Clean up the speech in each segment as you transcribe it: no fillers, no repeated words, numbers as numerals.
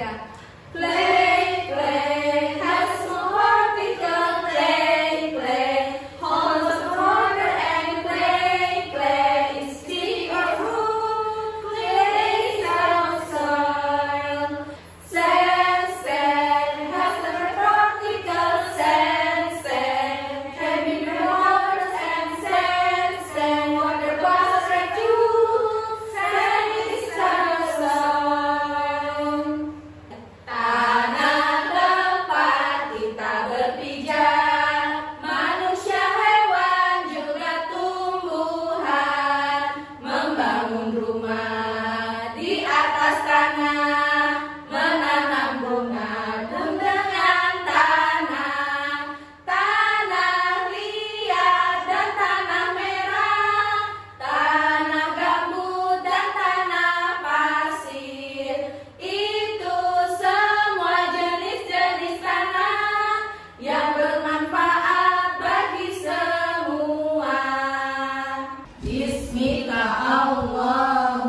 tiga. Play, play, have some vertical, play, play, hold the corner and play, play, stick or fruit, play, soil, sand, sand, have some vertical, sand, sand, having waters and sand, sand, water bubbles and juice, sand is soil. Tanah tempat kita berpijak, manusia, hewan, juga tumbuhan, membangun rumah di atas tanah, menanam bunga pun dengan tanah, tanah liat dan tanah merah, tanah gambut dan tanah pasir, itu semua jenis-jenis tanah yang bermanfaat bagi semua. Bismika Allahumma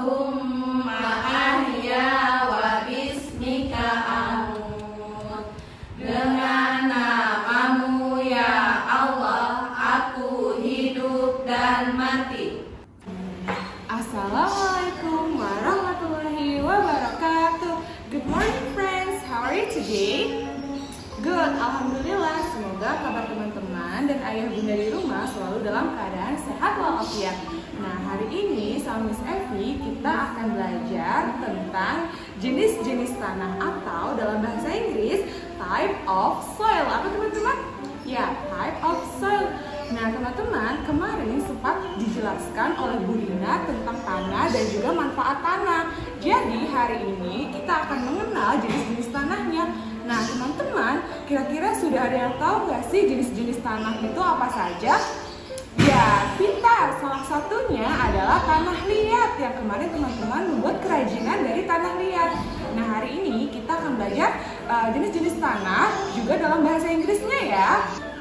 ahya wa bismika amut. Dengan namamu ya Allah, aku hidup dan mati. Assalamualaikum warahmatullahi wabarakatuh. Good morning friends, how are you today? Good, alhamdulillah. Semoga kabar teman-teman dan ayah bunda di rumah selalu dalam keadaan sehat walafiat. Nah, hari ini sama Miss Evi kita akan belajar tentang jenis-jenis tanah atau dalam bahasa Inggris type of soil. Apa teman-teman? Ya, type of soil. Nah teman-teman, kemarin sempat dijelaskan oleh Bu Rina tentang tanah dan juga manfaat tanah. Jadi hari ini kita akan mengenal jenis-jenis tanahnya. Nah teman-teman, kira-kira sudah ada yang tahu nggak sih jenis-jenis tanah itu apa saja? Ya, pintar. Salah satunya adalah tanah liat yang kemarin teman-teman membuat kerajinan dari tanah liat. Nah hari ini kita akan belajar jenis-jenis tanah juga dalam bahasa Inggrisnya ya.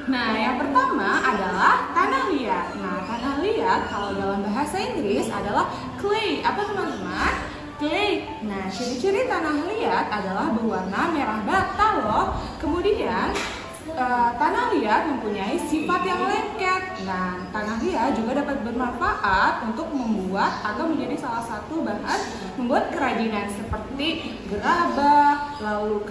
Nah, yang pertama adalah tanah liat. Nah, tanah liat kalau dalam bahasa Inggris adalah clay. Apa teman-teman? Clay. Nah, ciri-ciri tanah liat adalah berwarna merah bata loh. Kemudian, tanah liat mempunyai sifat yang lengket. Nah, tanah liat juga dapat bermanfaat untuk membuat atau menjadi salah satu bahan membuat kerajinan seperti gerabak, lalu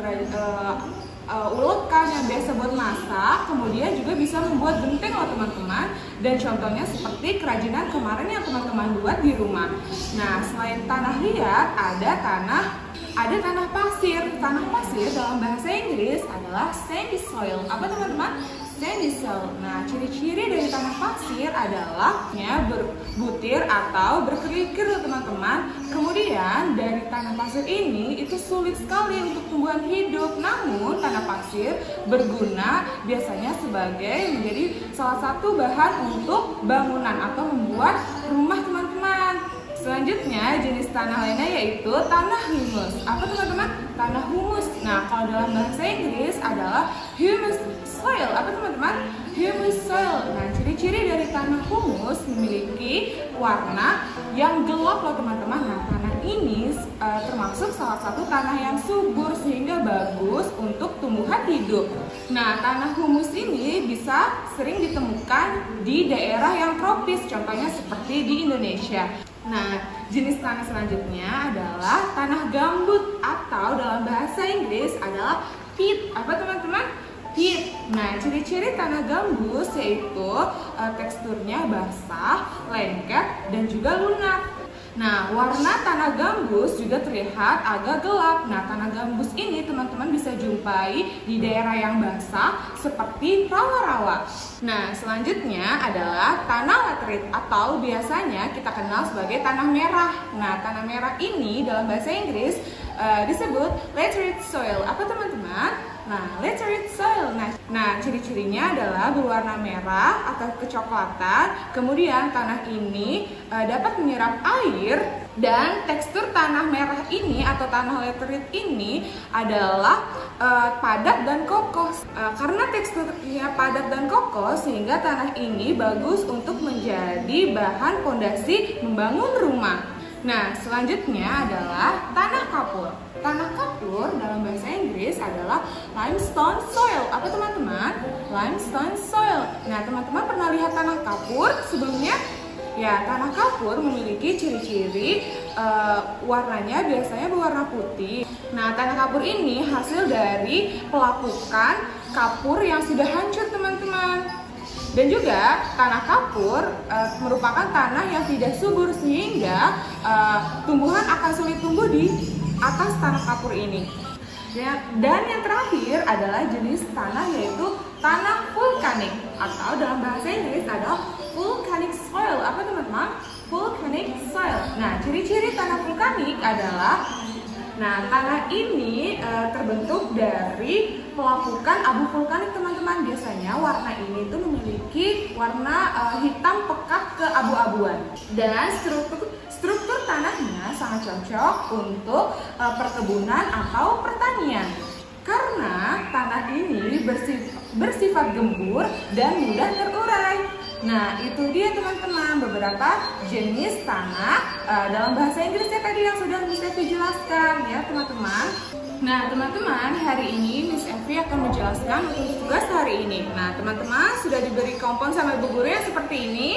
ulekan yang biasa buat masak, kemudian juga bisa membuat genteng loh teman-teman. Dan contohnya seperti kerajinan kemarin yang teman-teman buat di rumah. Nah, selain tanah liat ada tanah pasir. Tanah pasir dalam bahasa Inggris adalah sandy soil. Apa teman-teman? Sandy soil. Nah, ciri-ciri dari tanah pasir adalah berbutir atau berkerikil loh teman-teman. Kemudian dari tanah pasir ini itu sulit sekali untuk tumbuhan hidup. Namun tanah pasir berguna biasanya sebagai menjadi salah satu bahan untuk bangunan atau membuat rumah teman-teman. Selanjutnya jenis tanah lainnya yaitu tanah humus. Apa teman-teman? Tanah humus. Nah, kalau dalam bahasa Inggris adalah humus soil. Apa teman-teman? Humus soil. Nah, ciri-ciri dari tanah humus memiliki warna yang gelap loh teman-teman. Nah, tanah ini termasuk salah satu tanah yang subur sehingga bagus untuk tumbuhan hidup. Nah, tanah humus ini bisa sering ditemukan di daerah yang tropis, contohnya seperti di Indonesia. Nah, jenis tanah selanjutnya adalah tanah gambut atau dalam bahasa Inggris adalah peat. Apa teman-teman? Peat. Nah, ciri-ciri tanah gambus yaitu teksturnya basah, lengket, dan juga lunak. Nah, warna tanah gambus juga terlihat agak gelap. Nah, tanah gambus ini teman-teman bisa jumpai di daerah yang basah seperti rawa-rawa. Nah, selanjutnya adalah tanah laterit atau biasanya kita kenal sebagai tanah merah. Nah, tanah merah ini dalam bahasa Inggris disebut laterite soil. Apa teman-teman? Nah, laterite soil. Nah, ciri-cirinya adalah berwarna merah atau kecoklatan. Kemudian tanah ini dapat menyerap air dan tekstur tanah merah ini atau tanah laterite ini adalah padat dan kokoh. Karena teksturnya padat dan kokoh sehingga tanah ini bagus untuk menjadi bahan fondasi membangun rumah. Nah, selanjutnya adalah tanah kapur. Tanah kapur dalam bahasa Inggris adalah limestone soil. Apa teman-teman? Limestone soil. Nah, teman-teman pernah lihat tanah kapur sebelumnya? Ya, tanah kapur memiliki ciri-ciri warnanya biasanya berwarna putih. Nah, tanah kapur ini hasil dari pelapukan kapur yang sudah hancur, teman-teman. Dan juga tanah kapur merupakan tanah yang tidak subur sehingga tumbuhan akan sulit tumbuh di atas tanah kapur ini. Dan yang terakhir adalah jenis tanah yaitu tanah vulkanik atau dalam bahasa Inggris adalah volcanic soil. Apa teman-teman? Volcanic soil. Nah, ciri-ciri tanah vulkanik adalah tanah ini terbentuk dari pelapukan abu vulkanik, teman-teman. Biasanya warna ini tuh memiliki warna hitam pekat ke abu-abuan. Dan struktur tanahnya sangat cocok untuk perkebunan atau pertanian. Karena tanah ini bersifat gembur dan mudah terurai. Nah, itu dia teman-teman beberapa jenis tanah dalam bahasa Inggrisnya tadi yang sudah Miss Evi jelaskan ya teman-teman. Nah teman-teman, hari ini Miss Evi akan menjelaskan untuk tugas hari ini. Nah teman-teman sudah diberi kompon sama ibu guru yang seperti ini.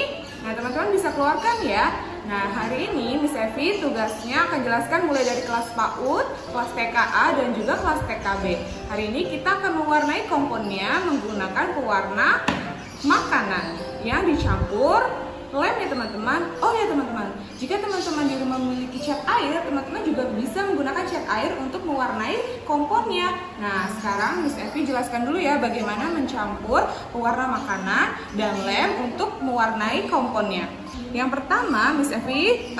Nah teman-teman bisa keluarkan ya. Nah hari ini Miss Evi tugasnya akan jelaskan mulai dari kelas PAUD, kelas TKA dan juga kelas TKB. Hari ini kita akan mewarnai komponnya menggunakan pewarna makanan yang dicampur lem ya teman-teman. Oh ya teman-teman, jika teman-teman di rumah memiliki cat air, teman-teman juga bisa menggunakan cat air untuk mewarnai komponnya. Nah sekarang Miss Evi jelaskan dulu ya bagaimana mencampur pewarna makanan dan lem untuk mewarnai komponnya. Yang pertama Miss Evi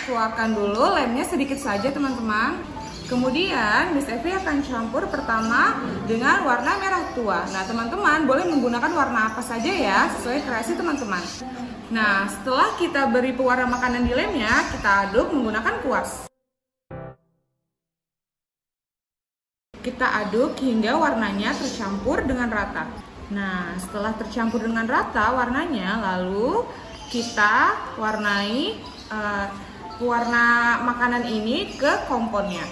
keluarkan dulu lemnya sedikit saja teman-teman. Kemudian Miss Evi akan campur pertama dengan warna merah tua. Nah teman-teman boleh menggunakan warna apa saja ya, sesuai kreasi teman-teman. Nah setelah kita beri pewarna makanan di lemnya, kita aduk menggunakan kuas. Kita aduk hingga warnanya tercampur dengan rata. Nah setelah tercampur dengan rata warnanya, lalu kita warnai pewarna makanan ini ke komponnya.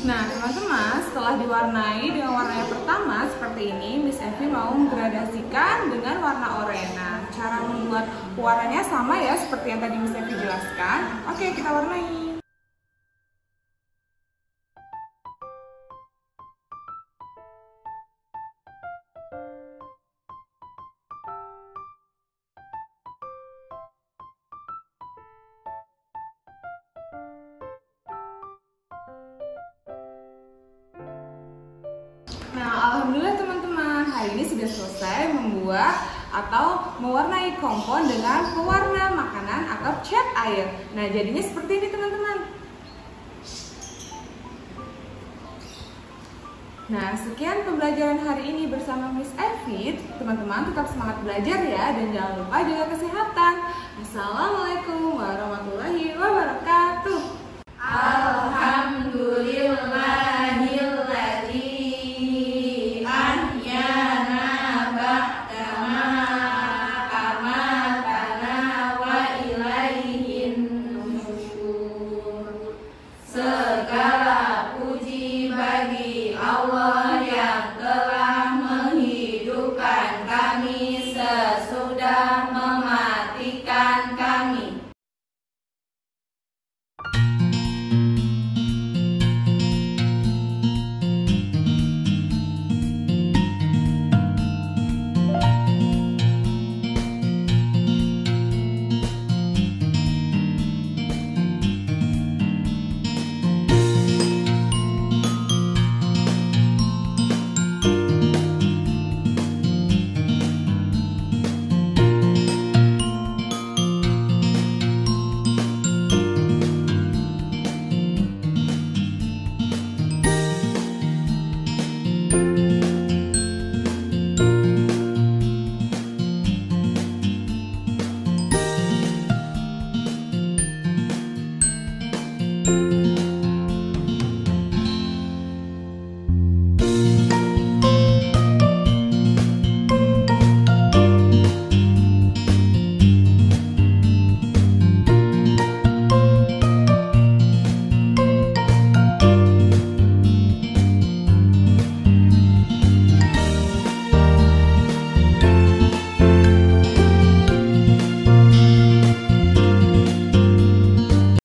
Nah teman-teman, setelah diwarnai dengan warna yang pertama seperti ini, Miss Evi mau menggradasikan dengan warna oranye. Nah, cara membuat warnanya sama ya seperti yang tadi Miss Evi jelaskan. Oke, kita warnai. Nah, alhamdulillah teman-teman, hari ini sudah selesai membuat atau mewarnai kompon dengan pewarna makanan atau cat air. Nah, jadinya seperti ini teman-teman. Nah, sekian pembelajaran hari ini bersama Miss Evi. Teman-teman tetap semangat belajar ya, dan jangan lupa jaga kesehatan. Assalamualaikum warahmatullahi wabarakatuh.